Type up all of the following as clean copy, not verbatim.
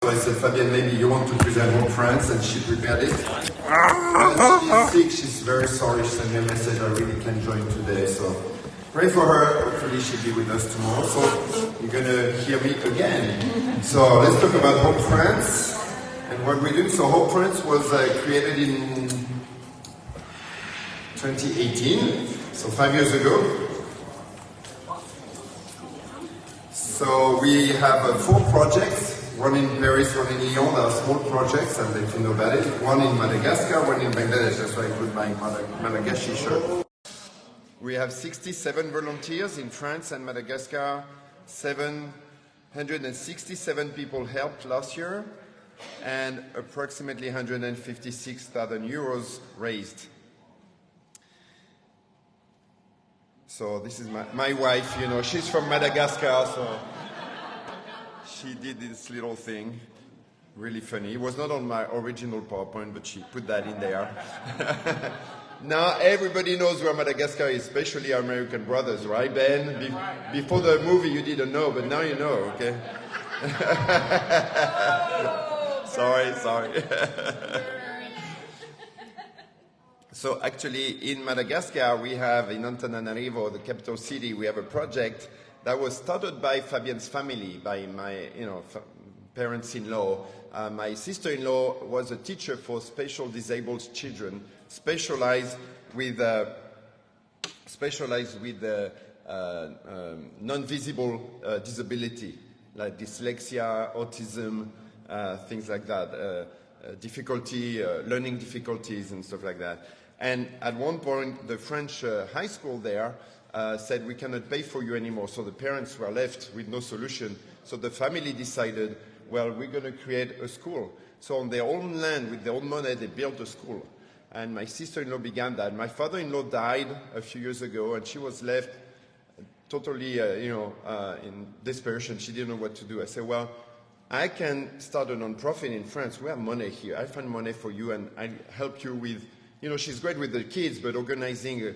So I said, Fabienne, maybe you want to present Hope France, and she prepared it. But she's sick, she's very sorry, she sent me a message, I really can't join today, so pray for her, hopefully she'll be with us tomorrow. So you're gonna hear me again. So let's talk about Hope France and what we do. So Hope France was created in 2018, so 5 years ago. So we have 4 projects. One in Paris, one in Lyon. They are small projects, I'll let you know about it. One in Madagascar, one in Bangladesh. That's why I put my Malagasy shirt. We have 67 volunteers in France and Madagascar. 767 people helped last year, and approximately 156,000 euros raised. So this is my wife, you know, she's from Madagascar, so she did this little thing, really funny. It was not on my original PowerPoint, but she put that in there. Now everybody knows where Madagascar is, especially our American brothers, right, Ben? Before the movie you didn't know, but now you know, okay? Sorry. So actually in Madagascar we have, in Antananarivo, the capital city, we have a project that was started by Fabienne's family, by my parents-in-law. My sister-in-law was a teacher for special disabled children, specialized with non-visible disability, like dyslexia, autism, things like that, learning difficulties and stuff like that. And at one point, the French high school there said, we cannot pay for you anymore. So the parents were left with no solution. So the family decided, well, we're going to create a school. So on their own land, with their own money, they built a school. And my sister-in-law began that. My father-in-law died a few years ago, and she was left totally, in desperation. She didn't know what to do. I said, well, I can start a non-profit in France. We have money here. I find money for you, and I'll help you with, she's great with the kids, but organizing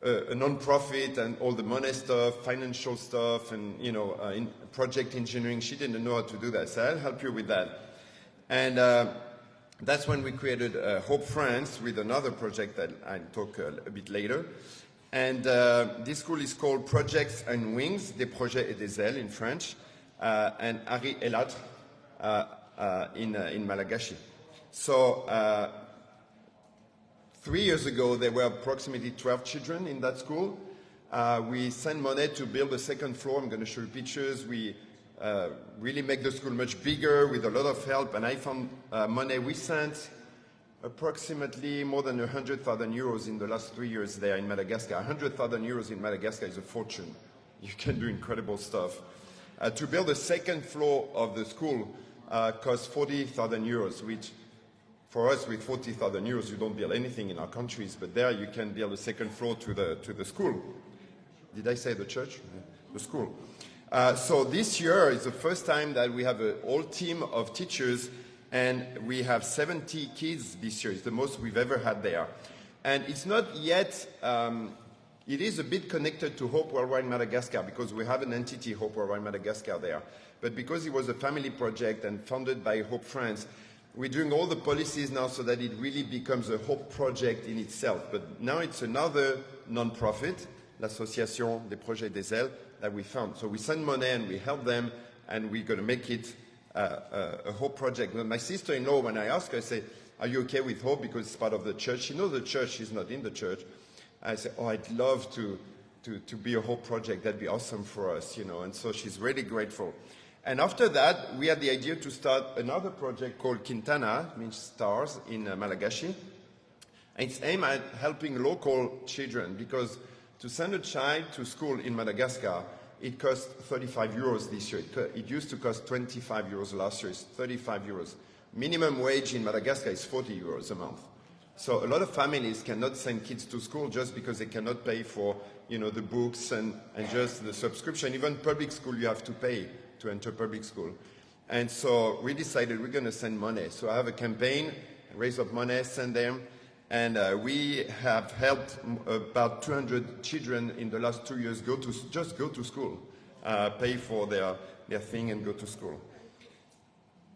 a non-profit and all the money stuff, financial stuff, and in project engineering. She didn't know how to do that, so I'll help you with that. And that's when we created Hope France with another project that I'll talk a bit later. And this school is called Projects and Wings, des projets et des ailes in French, and Harry Elatre in Malagasy. So 3 years ago, there were approximately 12 children in that school. We sent money to build a second floor. I'm going to show you pictures. We really make the school much bigger with a lot of help. And I found money. We sent approximately more than 100,000 euros in the last 3 years there in Madagascar. 100,000 euros in Madagascar is a fortune. You can do incredible stuff. To build the second floor of the school cost 40,000 euros, which for us, with 40,000 euros, you don't build anything in our countries, but there you can build a second floor to the school. Did I say the church? The school. So this year is the first time that we have a whole team of teachers, and we have 70 kids this year. It's the most we've ever had there. And it's not yet, it is a bit connected to Hope Worldwide Madagascar, because we have an entity, Hope Worldwide Madagascar, there. But because it was a family project and funded by Hope France, we're doing all the policies now so that it really becomes a Hope project in itself. But now it's another non-profit, l'Association des Projets des Ailes, that we found. So we send money and we help them, and we're going to make it a Hope project. But my sister-in-law, when I asked her, I said, are you okay with Hope because it's part of the church? She knows the church, she's not in the church. I said, oh, I'd love to be a Hope project. That'd be awesome for us, And so she's really grateful. And after that, we had the idea to start another project called Quintana, means stars, in Malagasy. And it's aimed at helping local children, because to send a child to school in Madagascar, it costs 35 euros this year. It used to cost 25 euros last year. It's 35 euros. Minimum wage in Madagascar is 40 euros a month. So a lot of families cannot send kids to school just because they cannot pay for, the books and just the subscription. Even public school, you have to pay to enter public school. And so we decided we're going to send money. So I have a campaign, raise up money, send them. And we have helped about 200 children in the last 2 years go to school, pay for their thing and go to school.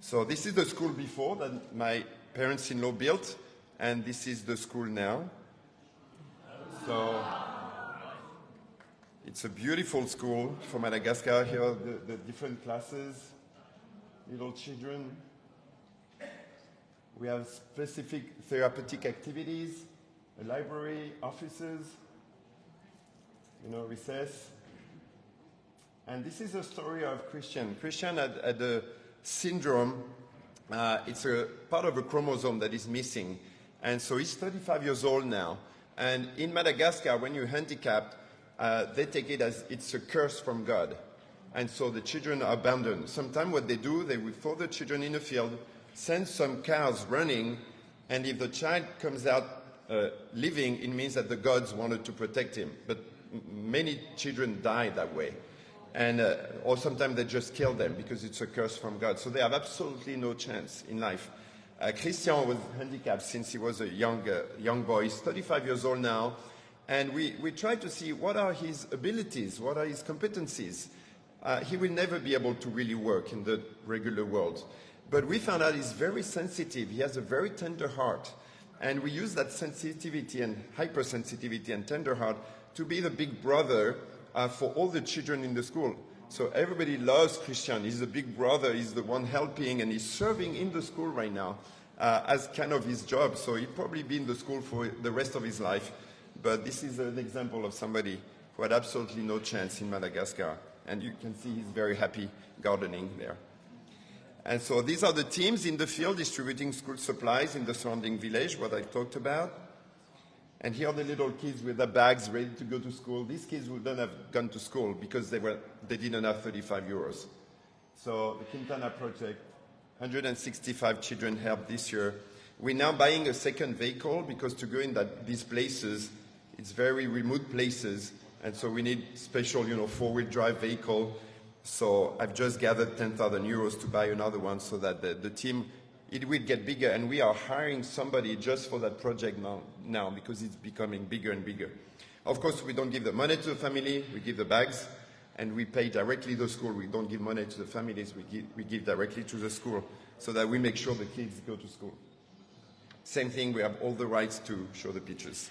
So this is the school before that my parents-in-law built, and this is the school now. So it's a beautiful school for Madagascar. Here are the different classes, little children. We have specific therapeutic activities, a library, offices, recess. And this is a story of Christian. Christian had a syndrome. It's a part of a chromosome that is missing. And so he's 35 years old now. And in Madagascar, when you're handicapped, they take it as it's a curse from God. And so the children are abandoned. Sometimes what they do, they will throw the children in a field, send some cows running, and if the child comes out living, it means that the gods wanted to protect him. But many children die that way. And, or sometimes they just kill them because it's a curse from God. So they have absolutely no chance in life. Christian was handicapped since he was a young boy. He's 35 years old now. And we try to see what are his abilities, what are his competencies. He will never be able to really work in the regular world. But we found out he's very sensitive. He has a very tender heart. And we use that sensitivity and hypersensitivity and tender heart to be the big brother for all the children in the school. So everybody loves Christian. He's the big brother. He's the one helping, and he's serving in the school right now as kind of his job. So he'll probably be in the school for the rest of his life. But this is an example of somebody who had absolutely no chance in Madagascar. And you can see he's very happy gardening there. And so these are the teams in the field distributing school supplies in the surrounding village, what I talked about. And here are the little kids with their bags ready to go to school. These kids wouldn't have gone to school because they didn't have 35 euros. So the Quintana project, 165 children helped this year. We're now buying a second vehicle because to go in these places, it's very remote places. And so we need special, four-wheel drive vehicle. So I've just gathered 10,000 euros to buy another one so that the team, it will get bigger. And we are hiring somebody just for that project now because it's becoming bigger and bigger. Of course, we don't give the money to the family. We give the bags. And we pay directly the school. We don't give money to the families. We give directly to the school so that we make sure the kids go to school. Same thing, we have all the rights to show the pictures.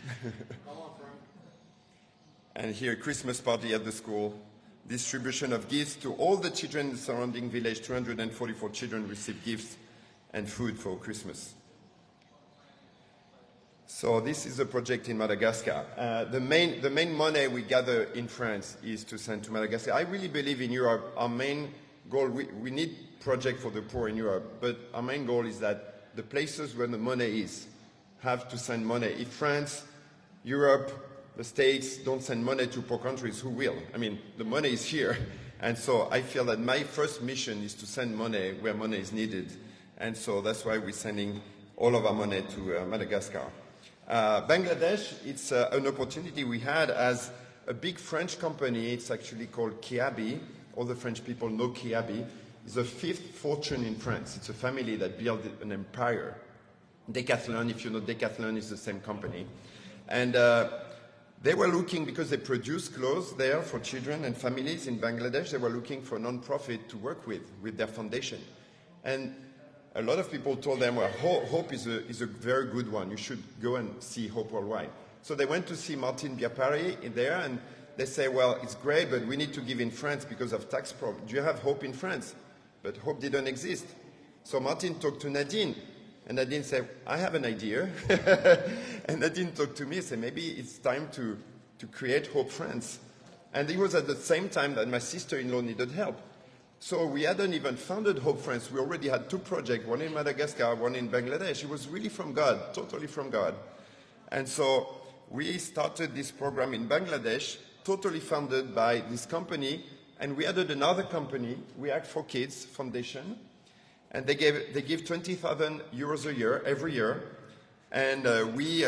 And here, Christmas party at the school. Distribution of gifts to all the children in the surrounding village. 244 children received gifts and food for Christmas. So this is a project in Madagascar. The main money we gather in France is to send to Madagascar. I really believe in Europe. Our main goal, we need projects for the poor in Europe, but our main goal is that the places where the money is have to send money. If France, Europe, the States don't send money to poor countries, who will? I mean, the money is here. And so I feel that my first mission is to send money where money is needed. And so that's why we're sending all of our money to Madagascar. Bangladesh, it's an opportunity we had as a big French company. It's actually called Kiabi. All the French people know Kiabi. It's the fifth fortune in France. It's a family that built an empire. Decathlon, if you know Decathlon, is the same company. And they were looking, because they produce clothes there for children and families in Bangladesh, they were looking for a non-profit to work with their foundation. And a lot of people told them, well, Hope is a very good one. You should go and see Hope Worldwide. So they went to see Martin Biapari in there, and they say, well, it's great, but we need to give in France because of tax problems. Do you have Hope in France? But Hope didn't exist. So Martin talked to Nadine, and Nadine said, I have an idea. And Nadine talked to me and said, maybe it's time to create Hope France. And it was at the same time that my sister-in-law needed help. So we hadn't even founded Hope France. We already had two projects, one in Madagascar, one in Bangladesh. It was really from God, totally from God. And so we started this program in Bangladesh, totally funded by this company. And we added another company, We Act for Kids Foundation. And they give 20,000 euros a year, every year. And we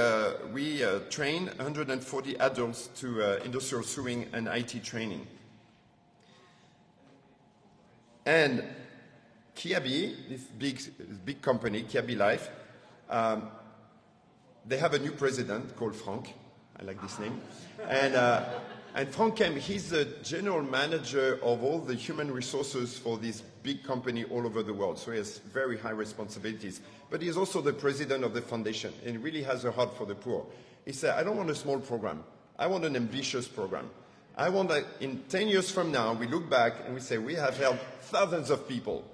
train 140 adults to industrial sewing and IT training. And Kiabi, this big company, Kiabi Life, they have a new president called Frank. I like this name. And Frank Kem, he's the general manager of all the human resources for this big company all over the world. So he has very high responsibilities. But he's also the president of the foundation and really has a heart for the poor. He said, I don't want a small program. I want an ambitious program. I want that in 10 years from now, we look back and we say, we have helped thousands of people.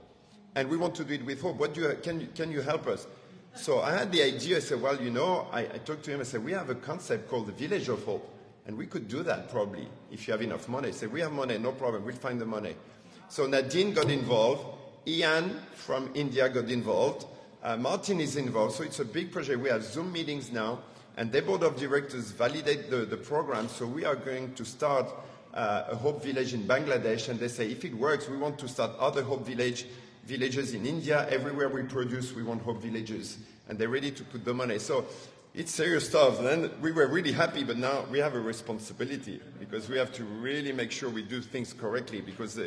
And we want to do it with hope. Can you help us? So I had the idea. I said, well, you know, I talked to him. I said, we have a concept called the Village of Hope. And we could do that probably if you have enough money. I said, we have money, no problem. We'll find the money. So Nadine got involved. Ian from India got involved. Martin is involved. So it's a big project. We have Zoom meetings now. And the board of directors validate the program. So we are going to start a Hope Village in Bangladesh. And they say, if it works, we want to start other Hope villages in India. Everywhere we produce, we want Hope villages. And they're ready to put the money. So it's serious stuff. And then we were really happy, but now we have a responsibility because we have to really make sure we do things correctly because,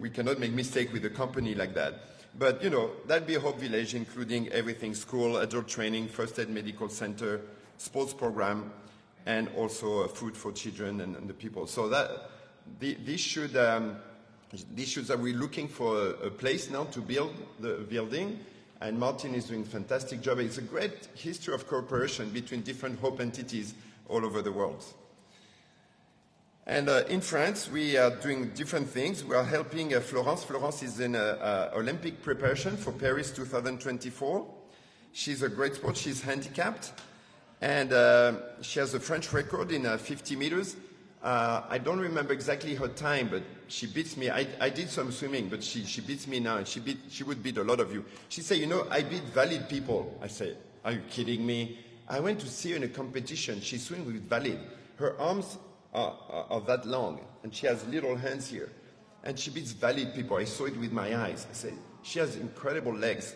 we cannot make mistakes with a company like that. But, that'd be a Hope Village, including everything, school, adult training, first aid medical center, sports program, and also food for children and the people. So this should that we're looking for a place now to build the building. And Martin is doing a fantastic job. It's a great history of cooperation between different Hope entities all over the world. And in France, we are doing different things. We are helping Florence. Florence is in Olympic preparation for Paris 2024. She's a great sport. She's handicapped. And she has a French record in 50 meters. I don't remember exactly her time, but she beats me. I did some swimming, but she beats me now, and she would beat a lot of you. She said, I beat valid people. I say, are you kidding me? I went to see her in a competition. She swims with valid. Her arms are that long, and she has little hands here. And she beats valid people. I saw it with my eyes. I said, she has incredible legs.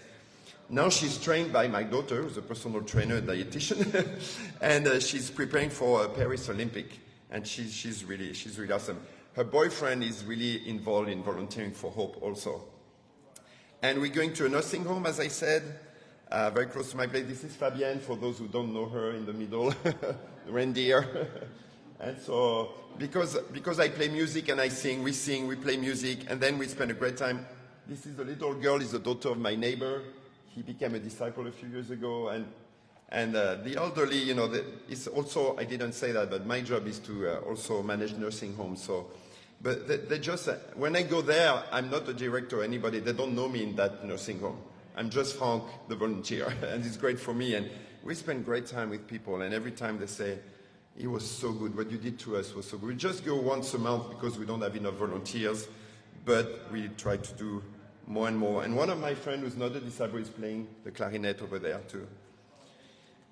Now she's trained by my daughter, who's a personal trainer and dietitian, and she's preparing for Paris Olympic. And she's really awesome. Her boyfriend is really involved in volunteering for Hope also. And we're going to a nursing home, as I said, very close to my place. This is Fabienne, for those who don't know her in the middle, the reindeer. And so, because I play music and I sing, we play music, and then we spend a great time. This is a little girl, is the daughter of my neighbor. He became a disciple a few years ago, and the elderly, it's also, I didn't say that, but my job is to also manage nursing homes. So, but they just, when I go there, I'm not a director or anybody. They don't know me in that nursing home. I'm just Frank, the volunteer, and it's great for me. And we spend great time with people, and every time they say, it was so good, what you did to us was so good. We just go once a month because we don't have enough volunteers, but we try to do more and more. And one of my friends who's not a disabled is playing the clarinet over there too.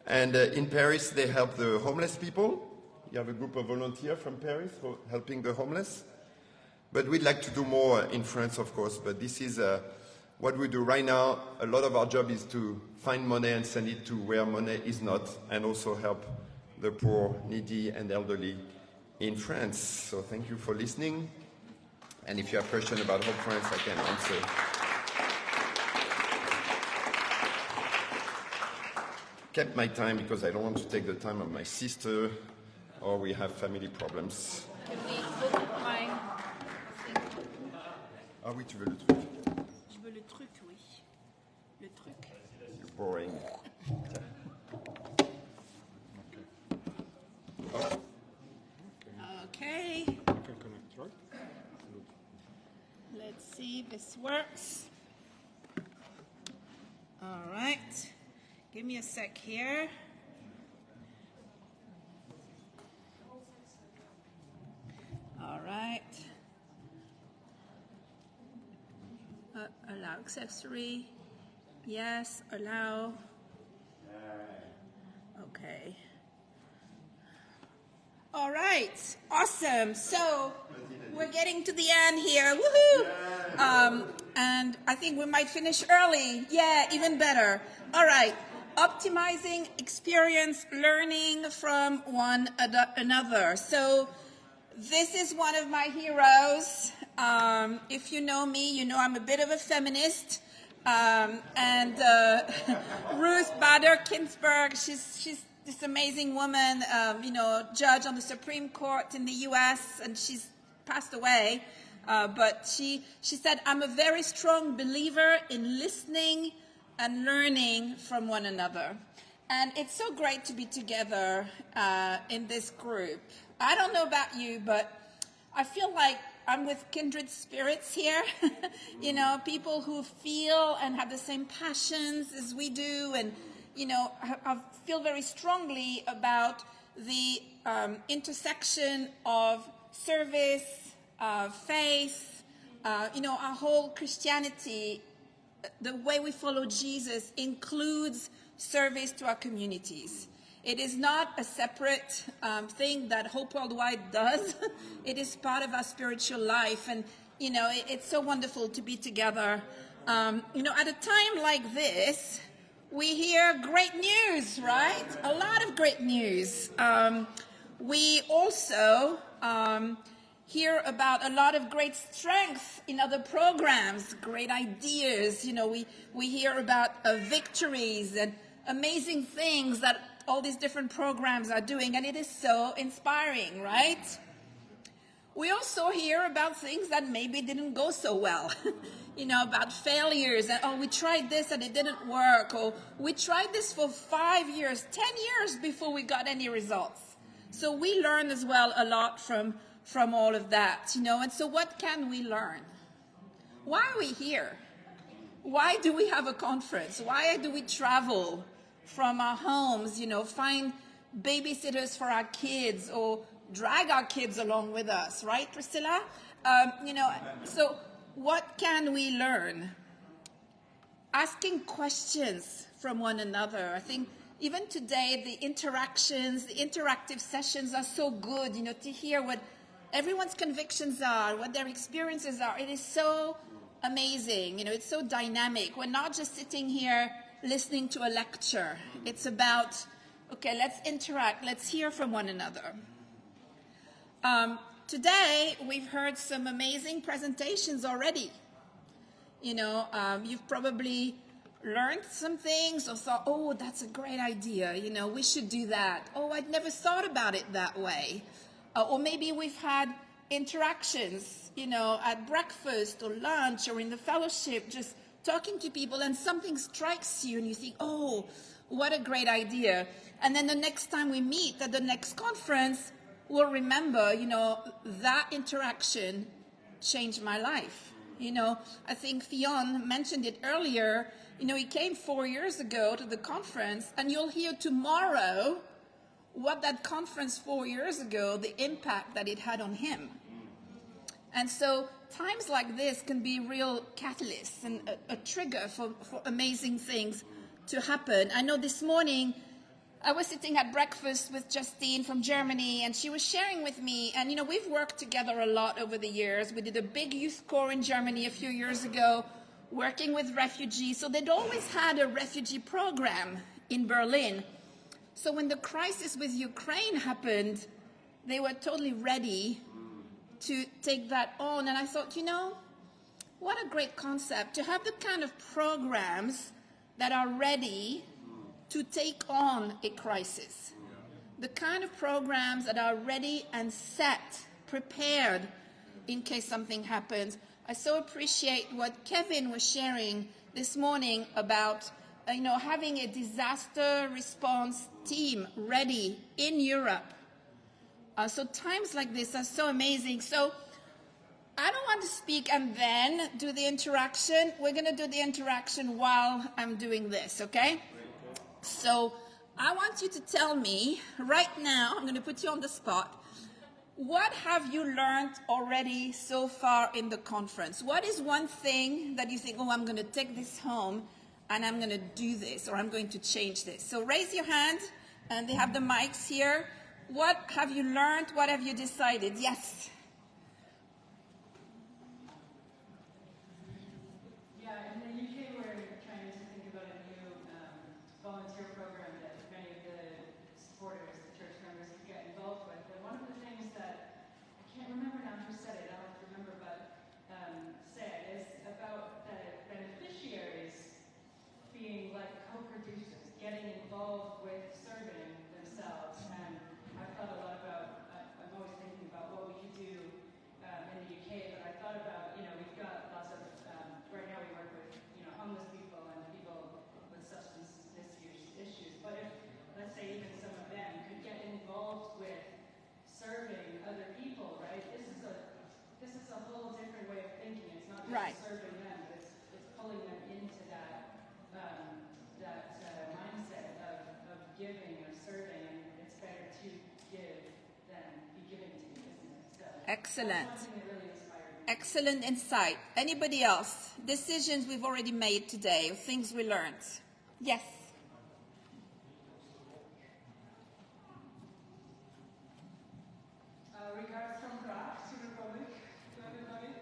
And in Paris, they help the homeless people. You have a group of volunteers from Paris for helping the homeless. But we'd like to do more in France, of course. But this is what we do right now. A lot of our job is to find money and send it to where money is not, and also help the poor, needy, and elderly in France. So thank you for listening. And if you have questions about Hope France, I can answer. Kept my time because I don't want to take the time of my sister, or we have family problems. Ah oui, tu veux le truc? Je veux le truc, oui. Le truc. You're boring. Okay. Let's see if this works. All right. Give me a sec here. All right. Allow accessory. Yes, allow. Okay. All right. Awesome. So we're getting to the end here. Woohoo! And I think we might finish early. Yeah, even better. All right. Optimizing experience learning from one another. So this is one of my heroes. If you know me, you know I'm a bit of a feminist. And Ruth Bader Ginsburg, she's this amazing woman, judge on the Supreme Court in the U.S., and she's passed away. But she said, I'm a very strong believer in listening and learning from one another. And it's so great to be together in this group. I don't know about you, but I feel like I'm with kindred spirits here. People who feel and have the same passions as we do. And, I feel very strongly about the intersection of service, faith, our whole Christianity, the way we follow Jesus includes service to our communities. It is not a separate thing that Hope Worldwide does. It is part of our spiritual life. And, it's so wonderful to be together. At a time like this, we hear great news, right? A lot of great news. We also hear about a lot of great strength in other programs, great ideas. We hear about victories and amazing things that all these different programs are doing, and it is so inspiring, right? We also hear about things that maybe didn't go so well, about failures, and we tried this and it didn't work, or we tried this for 5 years, 10 years before we got any results. So we learn as well a lot from all of that, and so what can we learn? Why are we here? Why do we have a conference? Why do we travel from our homes, find babysitters for our kids or drag our kids along with us, right, Priscilla? So what can we learn? Asking questions from one another. I think even today, the interactions, the interactive sessions are so good, to hear what everyone's convictions are, what their experiences are. It is so amazing, it's so dynamic. We're not just sitting here listening to a lecture. It's about, okay, let's interact, let's hear from one another. Today, we've heard some amazing presentations already. You've probably learned some things or thought, oh, that's a great idea, we should do that. Oh, I'd never thought about it that way. Or maybe we've had interactions, at breakfast or lunch or in the fellowship, just talking to people, and something strikes you and you think, oh, what a great idea. And then the next time we meet at the next conference, we'll remember, that interaction changed my life. I think Fionn mentioned it earlier. He came 4 years ago to the conference, and you'll hear tomorrow what that conference 4 years ago, the impact that it had on him. And so times like this can be real catalysts and a trigger for amazing things to happen. I know this morning I was sitting at breakfast with Justine from Germany, and she was sharing with me, and we've worked together a lot over the years. We did a big youth corps in Germany a few years ago, working with refugees. So they'd always had a refugee program in Berlin. So when the crisis with Ukraine happened, they were totally ready to take that on. And I thought, what a great concept to have the kind of programs that are ready to take on a crisis. The kind of programs that are ready and set, prepared in case something happens. I so appreciate what Kevin was sharing this morning about having a disaster response team ready in Europe. So times like this are so amazing. So I don't want to speak and then do the interaction. We're going to do the interaction while I'm doing this, okay? So I want you to tell me right now, I'm going to put you on the spot, what have you learned already so far in the conference? What is one thing that you think, oh, I'm going to take this home and I'm going to do this, or I'm going to change this? So raise your hand, and they have the mics here. What have you learned? What have you decided? Yes. Yeah, in the UK we're trying to think about a new volunteer program that many of the supporters, the church members, could get involved with. And one of the things that, I can't remember now who said it, I don't remember, but said is about the beneficiaries being like co-producers, getting involved with serving the Excellent. Something that really inspired me. Excellent insight. Anybody else? Decisions we've already made today, or things we learned. Yes. Regards from Prague to the Republic to everybody.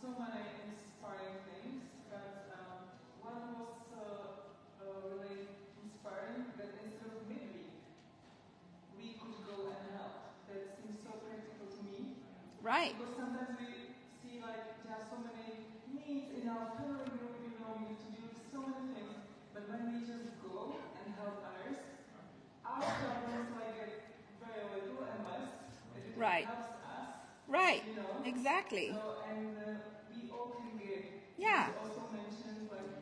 So many inspiring things, but one was really inspiring that instead of midweek, we could go and help. That seems so practical to me. Right. Because sometimes we see like there are so many needs in our family group, we need to do so many things, but when we just go and help others, our problems like get very little and less. It Right. helps us. Right. You know? Exactly. So, and we all can give. Yeah. You also mentioned like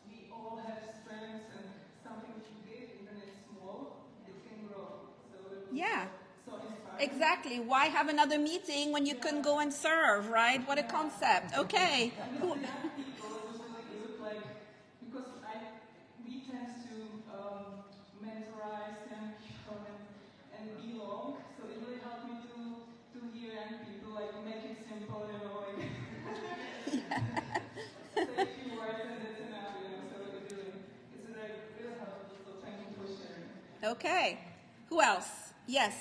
we all have strengths and something to give, even if it's small, it can grow. So it was Yeah. so inspiring. Exactly. Why have another meeting when you can go and serve, right? What a concept. Okay. And with the young people, it was really good, like, because we tend to mentorize young people and belong, so it really helped me to hear young people, like, make it simple, you know, like, say a few words and that's enough, you know, so it's really helpful, so thank you for sharing. Okay. Who else? Yes.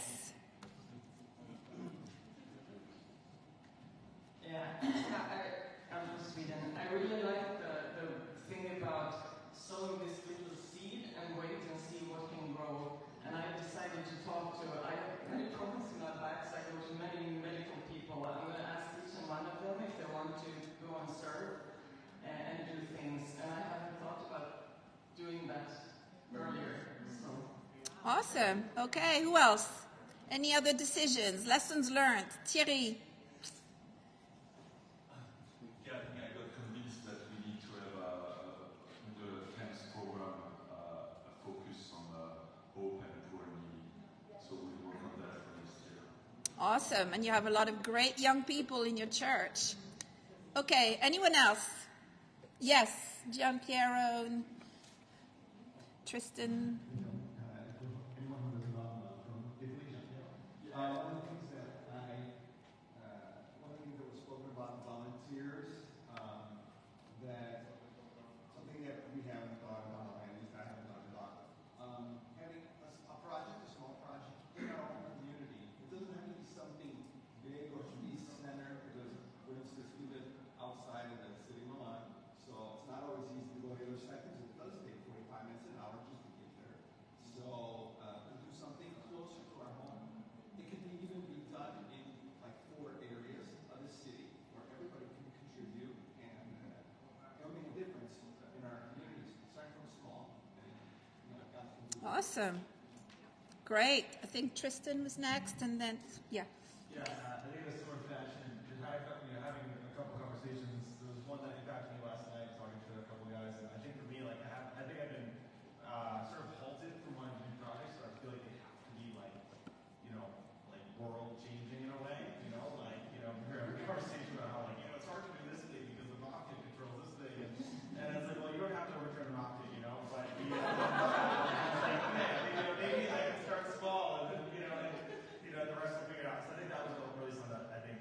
Yeah, I'm from Sweden. I really like the thing about sowing this little seed and wait and see what can grow. And I decided to talk to, I have many problems in my life, so I go to many medical people. I'm going to ask each and one of them if they want to go and serve and do things. And I haven't thought about doing that earlier. So. Awesome. Okay. Who else? Any other decisions? Lessons learned? Thierry. Yeah, I think I got convinced that we need to have the FEMS program a focus on hope and poor need. So we'll work on that for this year. Awesome. And you have a lot of great young people in your church. Okay. Anyone else? Yes. Gian Piero, Tristan. Anyone who doesn't know from Italy. One of the things that one of the things that was spoken about volunteers, that something that we haven't thought about, at least I haven't thought about, having a project, a small project in our own community. It doesn't have to be something big or to be centered, because, for instance, we live outside of the city of Milan, so it's not always easy to go to the other side, because it does take 45 minutes, an hour just to get there. So to do something closer to our home, it can even be done in like 4 areas of the city where everybody can contribute, and it'll make a difference in our communities. Starting from small, and God can do it. Awesome. Great. I think Tristan was next, and then, yeah. Yeah, I think in a similar fashion, having a couple conversations. There was one that impacted me last night, talking to a couple guys, and I think for me, like, I think I've been sort of halted from wanting to do projects, so I feel like they have to be like, world changing in a way, we're having a conversation about how, it's hard to do this thing because the mafia controls this thing, and it's like, well, you don't have to overturn the mafia, but maybe I can start small, and then, the rest will figure it out. So I think that was really something that I think,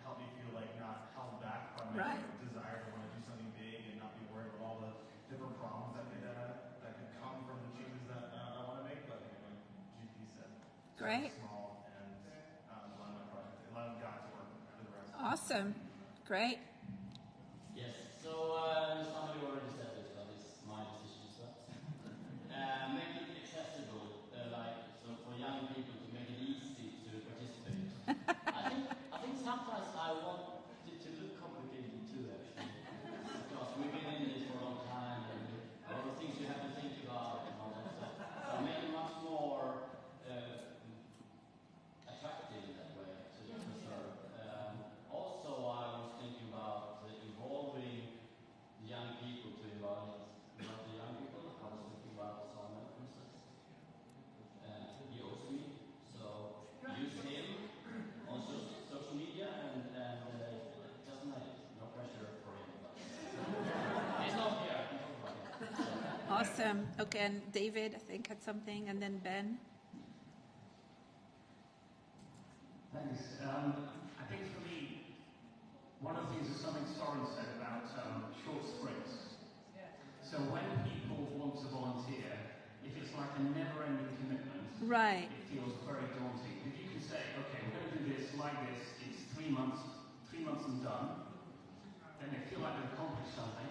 helped me feel like not held back by my Right. desire to want to do something big and not be worried about all the different problems that could come from the changes that I want to make. But like GP said, Great. small and allowing my project, allowing God to work through the rest. Awesome. Great. Yes, so somebody already said this, but it's my decision as well. Make it accessible, so for young people to make it easy to participate. I think sometimes I want it to look complicated too, actually, because we've been in this for a long time, and a lot of things you have to think about and all that stuff. So make it much more attractive in that way to serve. Also, I was thinking about involving the young people to invite the young people. I was thinking about Samuel, for instance. He owes me, so use him on social media, and it doesn't matter. No pressure for him. He's not here. I can talk about him. Awesome. Okay, and David, I think, had something, and then Ben. Thanks. I think for me, one of the things is something Soren said about short sprints. So when people want to volunteer, if it's like a never-ending commitment, Right. it feels very daunting. If you can say, okay, we're going to do this like this, it's 3 months and done, then they feel like they've accomplished something,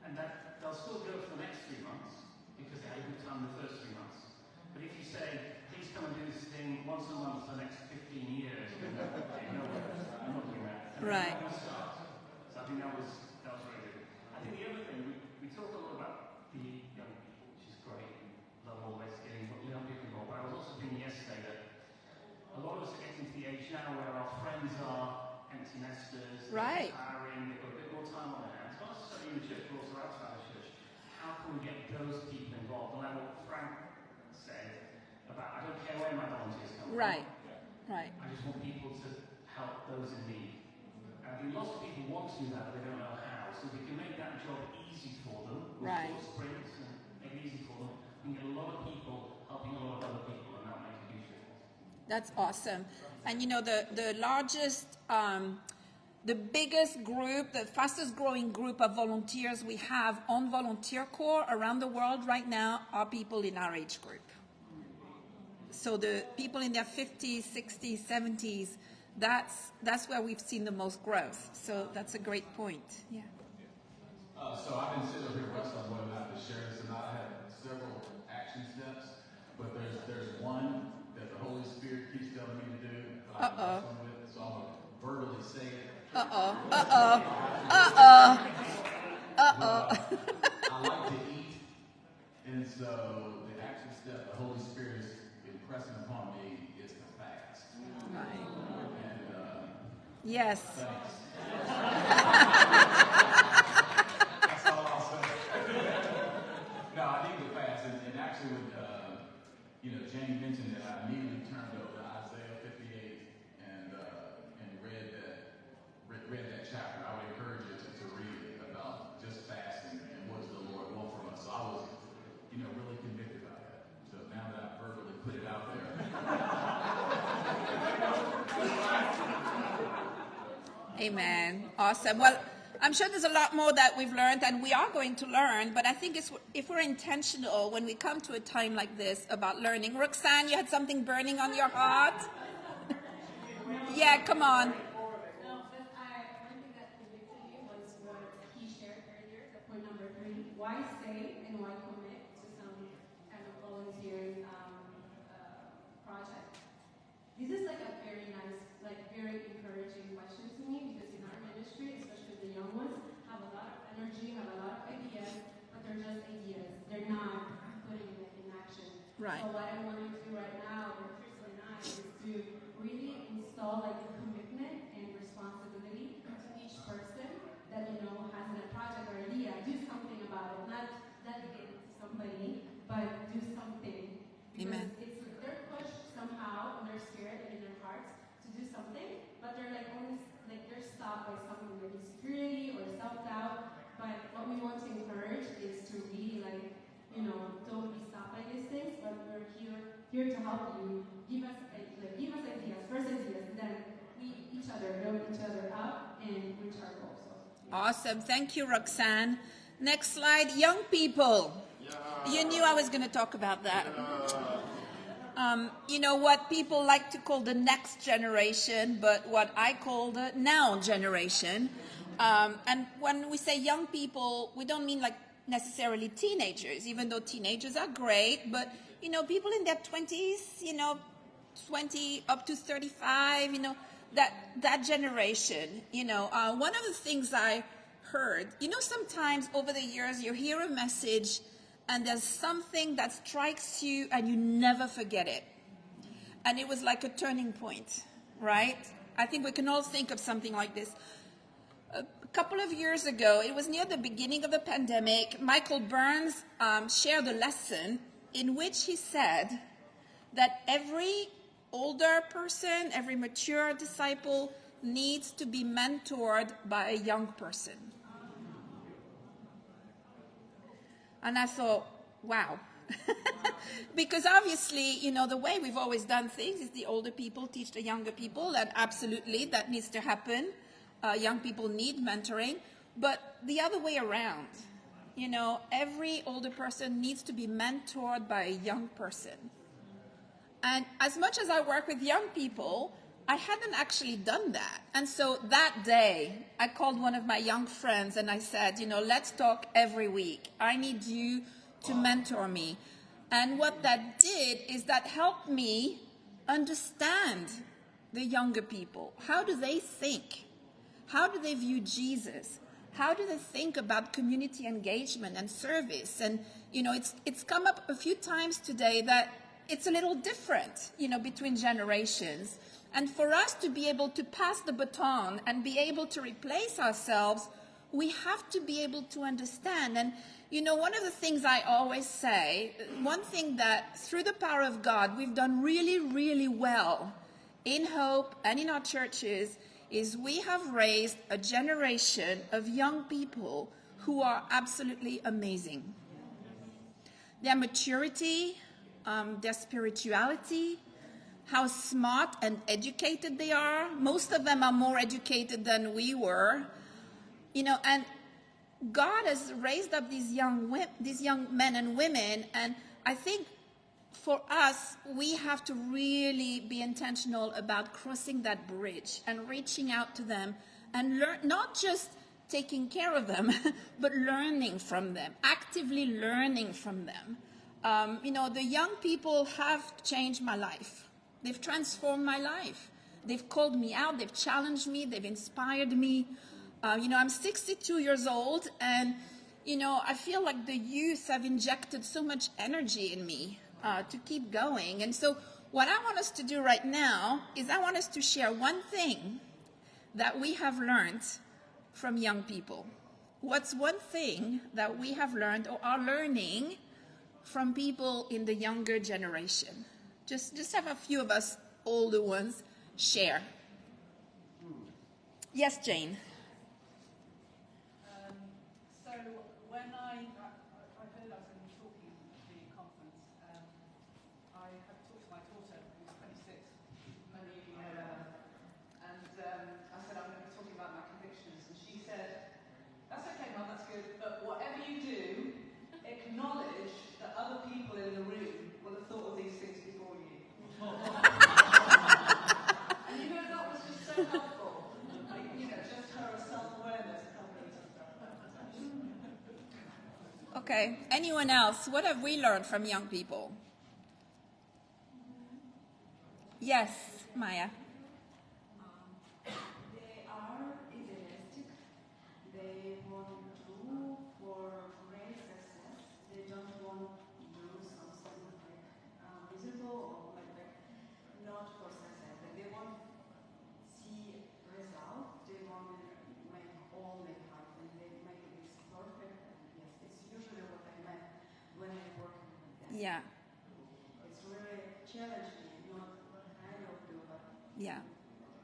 and that they'll still go for the next 3 months because they had a good time the first 3 months. But if you say, please come and do this thing once a month for the next 15 years, then okay, no, I'm not doing that. And Right. then start. So I think that was very good. I think the other thing, we talk a lot about the young people, which is great. Love always getting young people involved. But I was also thinking yesterday that a lot of us are getting to the age now where our friends are empty nesters, Right. retiring, they've got a bit more time on their hands. Not necessarily in the church, but also outside the church. How can we get those people involved? And like what Frank said about, I don't care where my volunteers come Right. from. Right. I just want people to help those in need. I think lots of people want to do that, but they don't know how. So if we can make that job easy for them, with Right. short sprints and make it easy for them, we can get a lot of people helping a lot of other people, and that'll make a huge difference. That's awesome. And you know, the largest, the biggest group, the fastest growing group of volunteers we have on Volunteer Corps around the world right now are people in our age group. So the people in their 50s, 60s, 70s, that's where we've seen the most growth. So that's a great point. Yeah. So I've been sitting over here wrestling whether or not to share this or not. I have several action steps, but there's one that the Holy Spirit keeps telling me to do. That I'm wrestling with, so I'm gonna verbally say it. I like to eat, and so the action step the Holy Spirit is impressing upon me is to fast. Right. And Yes. thanks. That's all I'll say. No, I need to fast, and actually, when Jane mentioned that, I immediately turned over to Isaiah 58 and read that chapter. I would encourage you to read it about just fasting and what does the Lord want from us. So I was, really convicted by that. So now that I've verbally put it out there. Amen. Awesome. Well, I'm sure there's a lot more that we've learned and we are going to learn, but I think if we're intentional when we come to a time like this about learning. Roxanne, you had something burning on your heart? Yeah, come on. One thing that convicted me was what he shared earlier, the point number 3. Why stay and why commit to some kind of volunteering project? This is like a very nice, very encouraging question to me because in our ministry, especially the young ones, have a lot of energy, have a lot of ideas, but they're just ideas. They're not putting it in action. Right. So what I want to do right now, or Crystal and I, is to really install a commitment and responsibility to each person that has a project or idea. Do something about it, not delegate it to somebody, but do something. Because Amen. it's they're pushed somehow in their spirit and in their hearts to do something, but they're they're stopped by something like insecurity or self-doubt. But what we want to encourage is to really don't be stopped by these things, but we're here to help you. Give us ideas, first ideas, and then we each other build each other up and reach our goals. So, Awesome. Thank you, Roxanne. Next slide. Young people. You knew I was going to talk about that. What people like to call the next generation, but what I call the now generation. And when we say young people, we don't mean necessarily teenagers, even though teenagers are great, but, people in their 20s, 20 up to 35, that generation, one of the things I heard, sometimes over the years you hear a message and there's something that strikes you and you never forget it. And it was like a turning point, right? I think we can all think of something like this. A couple of years ago, it was near the beginning of the pandemic, Michael Burns shared a lesson in which he said that every older person, every mature disciple needs to be mentored by a young person. And I thought, wow, Because obviously, you know, the way we've always done things is the older people teach the younger people, and absolutely that needs to happen. Young people need mentoring, but the other way around, you know, every older person needs to be mentored by a young person. And as much as I work with young people, I hadn't actually done that. And so that day, I called one of my young friends and I said, you know, let's talk every week. I need you to mentor me. And what that did is that helped me understand the younger people. How do they think? How do they view Jesus? How do they think about community engagement and service? And, you know, it's come up a few times today that it's a little different, you know, between generations. And for us to be able to pass the baton and be able to replace ourselves, we have to be able to understand. And, you know, one of the things I always say, one thing that through the power of God we've done really, really well in Hope and in our churches is we have raised a generation of young people who are absolutely amazing. Their maturity, their spirituality, how smart and educated they are. Most of them are more educated than we were. You know, and God has raised up these young men and women, and I think for us, we have to really be intentional about crossing that bridge and reaching out to them and learn, not just taking care of them, but learning from them, actively learning from them. You know, the young people have changed my life. They've transformed my life. They've called me out. They've challenged me. They've inspired me. You know, I'm 62 years old, and, you know, I feel like the youth have injected so much energy in me to keep going. And so what I want us to do right now is I want us to share one thing that we have learned from young people. What's one thing that we have learned or are learning from people in the younger generation? Just have a few of us older ones share. Yes, Jane. So when I heard I was going to be talking at the conference, I had talked to my daughter, who was 26, and I said I'm going to be talking about my convictions, and she said, "That's okay, Mum, that's good, but whatever you do, acknowledge that other people in the room will have thought of these things before you." And you know, that was just so helpful. Like, you know, just her self-awareness helping us. Okay. Anyone else? What have we learned from young people? Yes, Maya. They are idealistic. They want to do for great success. They don't want to do something like visible or like not for success. Like they want to see result. They want to make all they have, and they make it perfect. And yes, it's usually what I met when I work with them. Yeah. It's really challenging, not kind of do, but Yeah.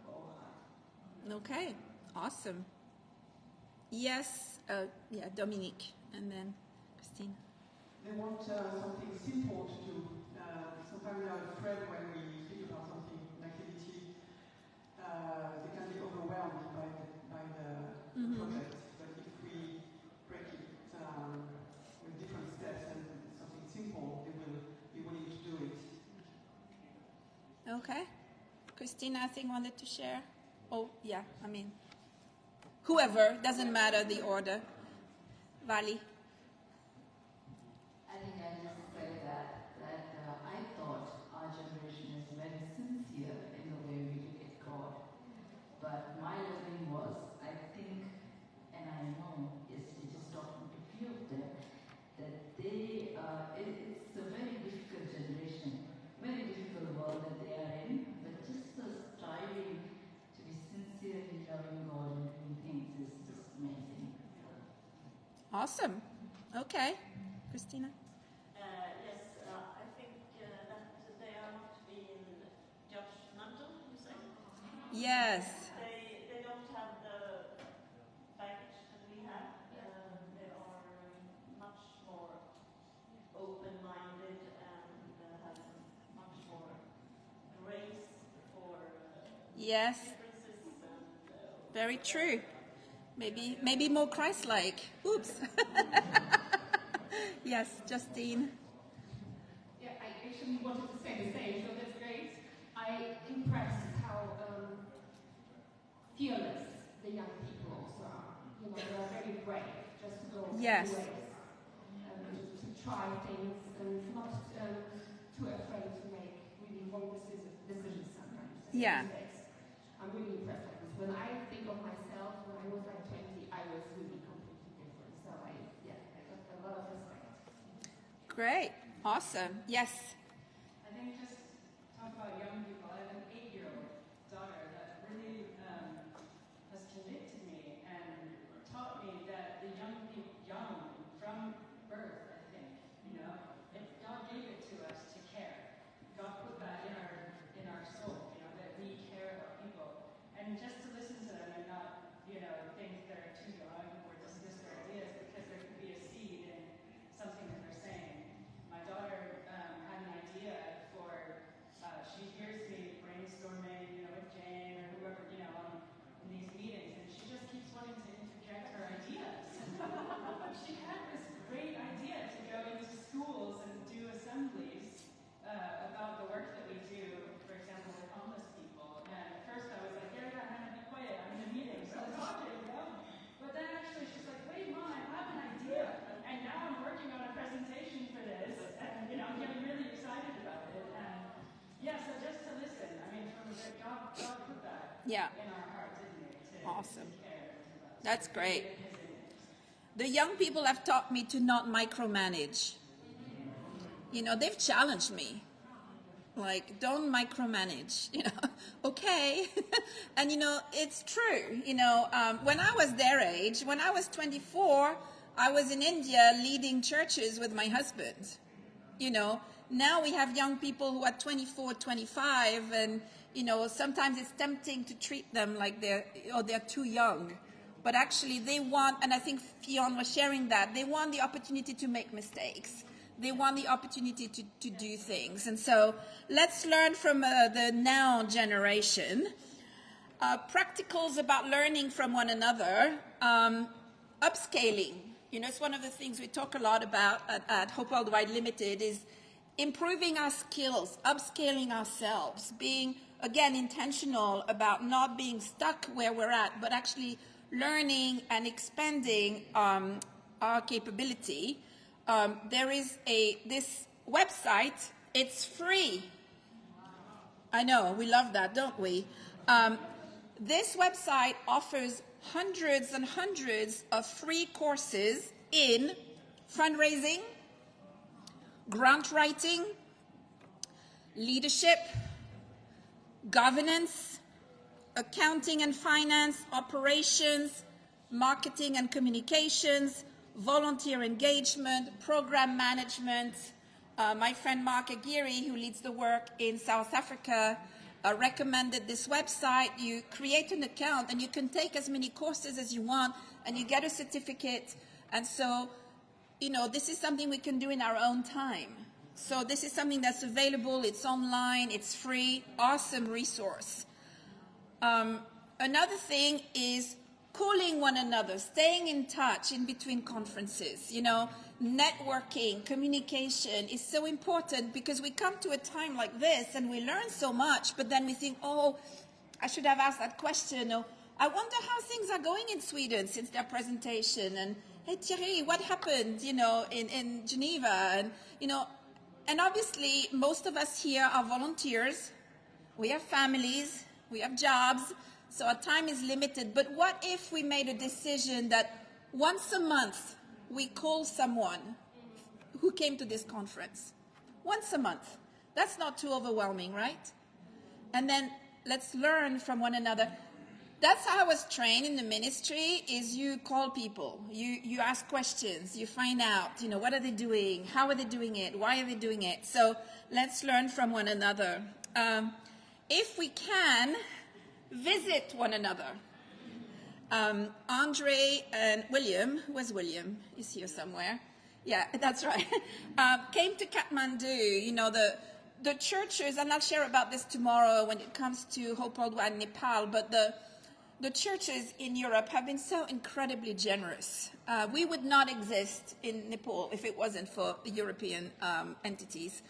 all hard. Okay. Awesome. Yes. Yeah, Dominique, and then Christine. They want something simple to do. Sometimes we are afraid when we speak about something, an activity, they can be overwhelmed by the project. But if we break it with different steps and something simple, they will be willing to do it. Okay. Christina, I think, wanted to share. Oh, yeah, I mean, whoever, doesn't matter the order. Vali. I think I just say that I thought our generation is very sincere in the way we look at God. But my learning was, I think, and I know, it's just talking to a few of them, that it's a very difficult generation, very difficult world that they are in, but just the striving to be sincerely loving God and doing things is just amazing. Awesome. Okay. Christina. Yes, I think that they are not being judgmental, you say? Yes. They don't have the baggage that we have. They are much more open-minded Yes. Very true. Maybe more Christ-like. Oops. Yes, Justine. Yeah, I actually wanted to say the same, so that's great. I impressed how fearless the young people also are. You know, they are very brave just to go Yes. new ways, to try things, and not too afraid to make really wrong decisions sometimes. Yeah. Mistakes. I'm really impressed by this. When I think of myself, when I was like 20, I was really completely different. So I got a lot of respect. Great. Awesome. Yes. I think just talk about young people. I have an 8-year-old daughter that really has convicted me and taught me that the young people, young from birth, I think, you know, God gave it to us to care. God put that in our soul, you know, that we care about people. And just to listen to them and not, you know, think they're too young or dismiss their ideas, because there could be a seed in something that they're saying. My daughter had an idea for, she hears me brainstorming, you know, with Jane or whoever, you know, in these meetings, and she just keeps wanting to interject her ideas. She had this great idea to go into schools and do assemblies about the work that we do, for example, with homeless people. And at first I was like, yeah, Hannah, be quiet, I'm in a meeting, so I'm talking, you know? But then actually she's like, wait, Mom, I have an idea, and now I'm working on a presentation for this, and, you know, I'm getting really excited about it. And yeah, so just to listen, I mean, from God put that in our hearts, didn't he? Awesome. To care. That's great. The young people have taught me to not micromanage. You know, they've challenged me. Like, don't micromanage, you know, okay. And, you know, it's true. You know, when I was their age, when I was 24, I was in India leading churches with my husband. You know, now we have young people who are 24, 25, and, you know, sometimes it's tempting to treat them like they're too young. But actually they want, and I think Fionn was sharing that, they want the opportunity to make mistakes. They want the opportunity to do things. And so let's learn from the now generation. Practicals about learning from one another. Upscaling. You know, it's one of the things we talk a lot about at Hope Worldwide Limited is improving our skills, upscaling ourselves, being, again, intentional about not being stuck where we're at, but actually learning and expanding our capability. There is this website, it's free. I know, we love that, don't we? This website offers hundreds and hundreds of free courses in fundraising, grant writing, leadership, governance, accounting and finance, operations, marketing and communications, volunteer engagement, program management. My friend Mark Aguirre, who leads the work in South Africa, recommended this website. You create an account and you can take as many courses as you want and you get a certificate. And so, you know, this is something we can do in our own time. So this is something that's available, it's online, it's free, awesome resource. Another thing is calling one another, staying in touch in between conferences. You know, networking, communication is so important because we come to a time like this and we learn so much, but then we think, oh, I should have asked that question, or I wonder how things are going in Sweden since their presentation, and hey Thierry, what happened, you know, in Geneva, and, you know, and obviously most of us here are volunteers, we have families, we have jobs, so our time is limited. But what if we made a decision that once a month we call someone who came to this conference? Once a month. That's not too overwhelming, right? And then let's learn from one another. That's how I was trained in the ministry, is you call people, you ask questions, you find out, you know, what are they doing, how are they doing it, why are they doing it? So let's learn from one another. If we can, visit one another. Andre and William, where's William? He's here somewhere. Yeah, that's right. Came to Kathmandu. You know, the churches, and I'll share about this tomorrow when it comes to Hope Worldwide Nepal, but the churches in Europe have been so incredibly generous. We would not exist in Nepal if it wasn't for the European entities.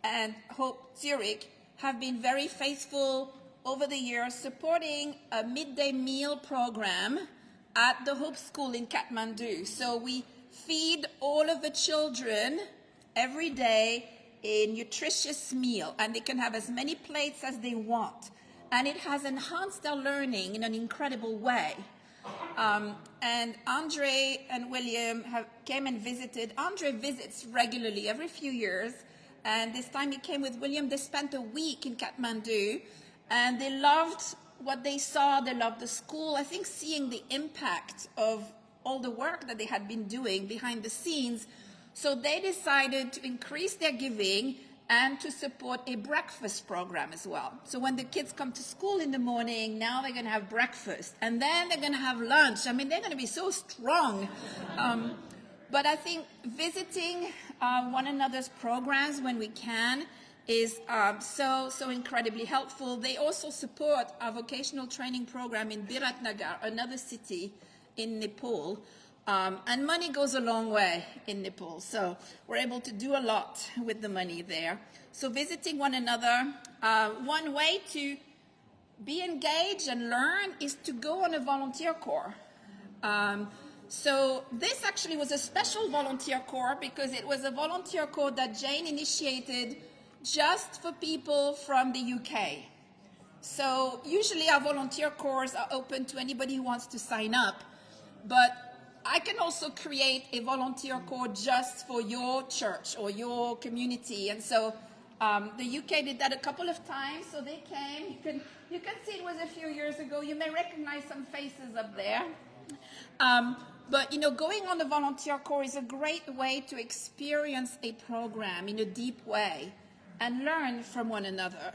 And Hope Zurich have been very faithful over the years, supporting a midday meal program at the Hope School in Kathmandu. So we feed all of the children every day a nutritious meal, and they can have as many plates as they want. And it has enhanced their learning in an incredible way. And Andre and William came and visited. Andre visits regularly every few years, and this time he came with William. They spent a week in Kathmandu, and they loved what they saw. They loved the school. I think seeing the impact of all the work that they had been doing behind the scenes. So they decided to increase their giving and to support a breakfast program as well. So when the kids come to school in the morning, now they're going to have breakfast, and then they're going to have lunch. I mean, they're going to be so strong. But I think visiting one another's programs when we can is so incredibly helpful. They also support our vocational training program in Biratnagar, another city in Nepal. And money goes a long way in Nepal, so we're able to do a lot with the money there. So visiting one another, one way to be engaged and learn is to go on a volunteer corps. So this actually was a special volunteer corps because it was a volunteer corps that Jane initiated just for people from the UK. So usually our volunteer corps are open to anybody who wants to sign up, but I can also create a volunteer corps just for your church or your community. And so the UK did that a couple of times. So they came. You can see it was a few years ago. You may recognize some faces up there. But, you know, going on the volunteer corps is a great way to experience a program in a deep way and learn from one another.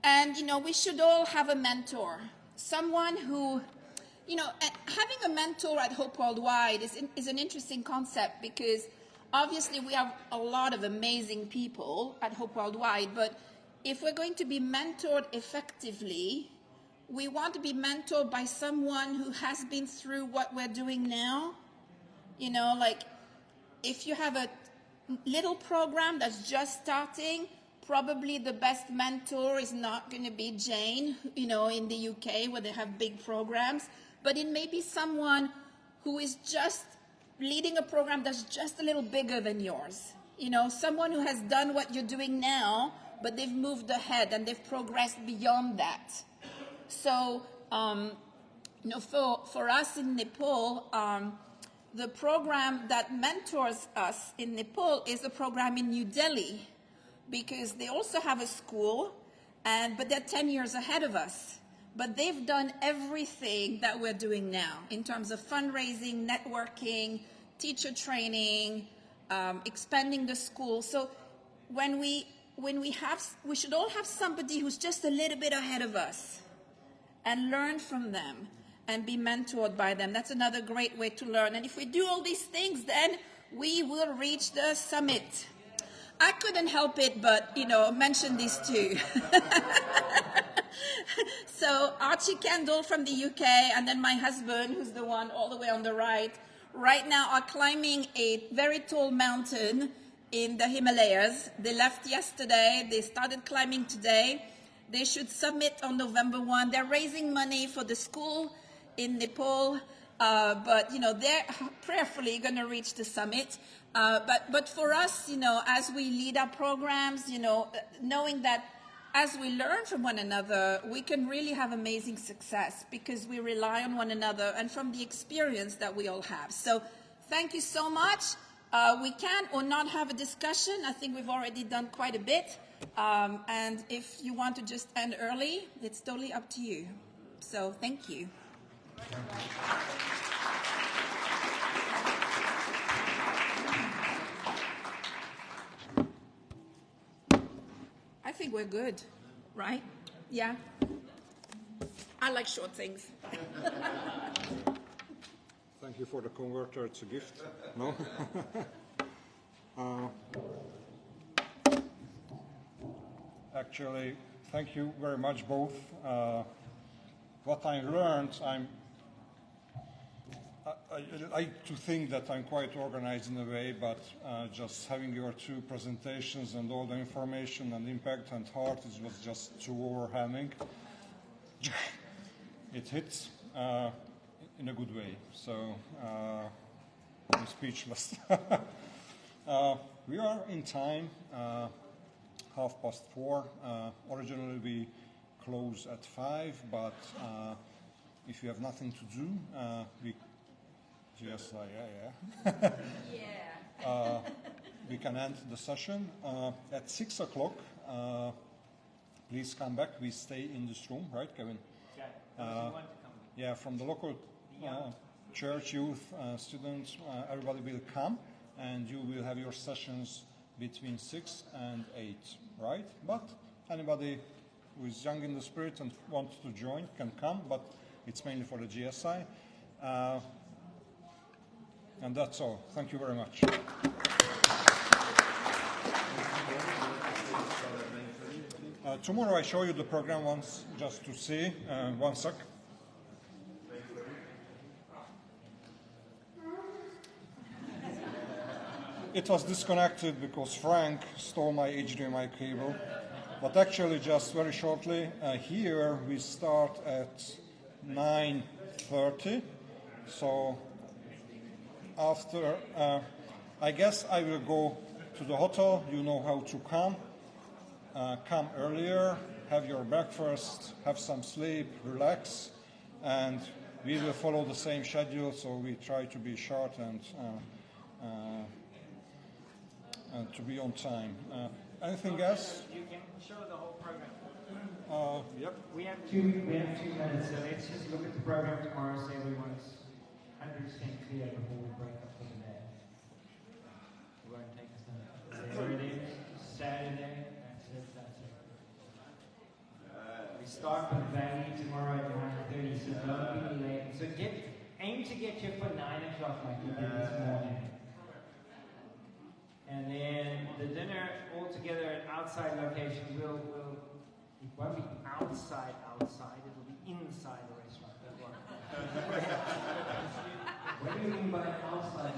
And, you know, we should all have a mentor, someone who, you know, having a mentor at Hope Worldwide is an interesting concept because obviously we have a lot of amazing people at Hope Worldwide, but if we're going to be mentored effectively, we want to be mentored by someone who has been through what we're doing now. You know, like if you have a little program that's just starting, probably the best mentor is not going to be Jane, you know, in the UK where they have big programs, but it may be someone who is just leading a program that's just a little bigger than yours. You know, someone who has done what you're doing now, but they've moved ahead and they've progressed beyond that. So, you know, for us in Nepal, the program that mentors us in Nepal is a program in New Delhi, because they also have a school, but they're 10 years ahead of us. But they've done everything that we're doing now in terms of fundraising, networking, teacher training, expanding the school. So when we should all have somebody who's just a little bit ahead of us and learn from them and be mentored by them. That's another great way to learn. And if we do all these things, then we will reach the summit. I couldn't help it but, you know, mention these two. So Archie Kendall from the UK and then my husband, who's the one all the way on the right now are climbing a very tall mountain in the Himalayas. They left yesterday. They started climbing today. They should submit on November 1. They're raising money for the school in Nepal, but, you know, they're prayerfully going to reach the summit. But for us, you know, as we lead our programs, you know, knowing that as we learn from one another, we can really have amazing success because we rely on one another and from the experience that we all have. So thank you so much. We can or not have a discussion. I think we've already done quite a bit. And if you want to just end early, it's totally up to you. So thank you. I think we're good, right? Yeah. I like short things. Thank you for the converter. It's a gift. No? Actually, thank you very much both. What I learned, I like to think that I'm quite organized in a way, but just having your two presentations and all the information and impact and heart, it was just too overwhelming. It hits in a good way, so I'm speechless. We are in time, 4:30. Originally we close at 5, but if you have nothing to do, we just we can end the session at 6 o'clock. Please come back. We stay in this room, right, Kevin? Yeah, from the local church, youth, students, everybody will come, and you will have your sessions between 6 and 8, right? But anybody who is young in the spirit and wants to join can come, but it's mainly for the GSI. And that's all. Thank you very much. Tomorrow I show you the program once, just to see. One sec. It was disconnected because Frank stole my HDMI cable. But actually, just very shortly, here we start at 9:30. So after, I guess I will go to the hotel. You know how to come. Come earlier, have your breakfast, have some sleep, relax, and we will follow the same schedule, so we try to be short and to be on time. Anything else? You can show the whole program. Yep. We have 2 minutes, so let's just look at the program tomorrow so everyone's 100% clear before we break up for the day. It won't take us long. There it is, Saturday. That's it. We start with Valley tomorrow at 9:30, so don't be late. So aim to get here for 9 o'clock like we did this morning. And then the dinner all together at outside location it won't be outside, it'll be inside the restaurant. What do you mean by outside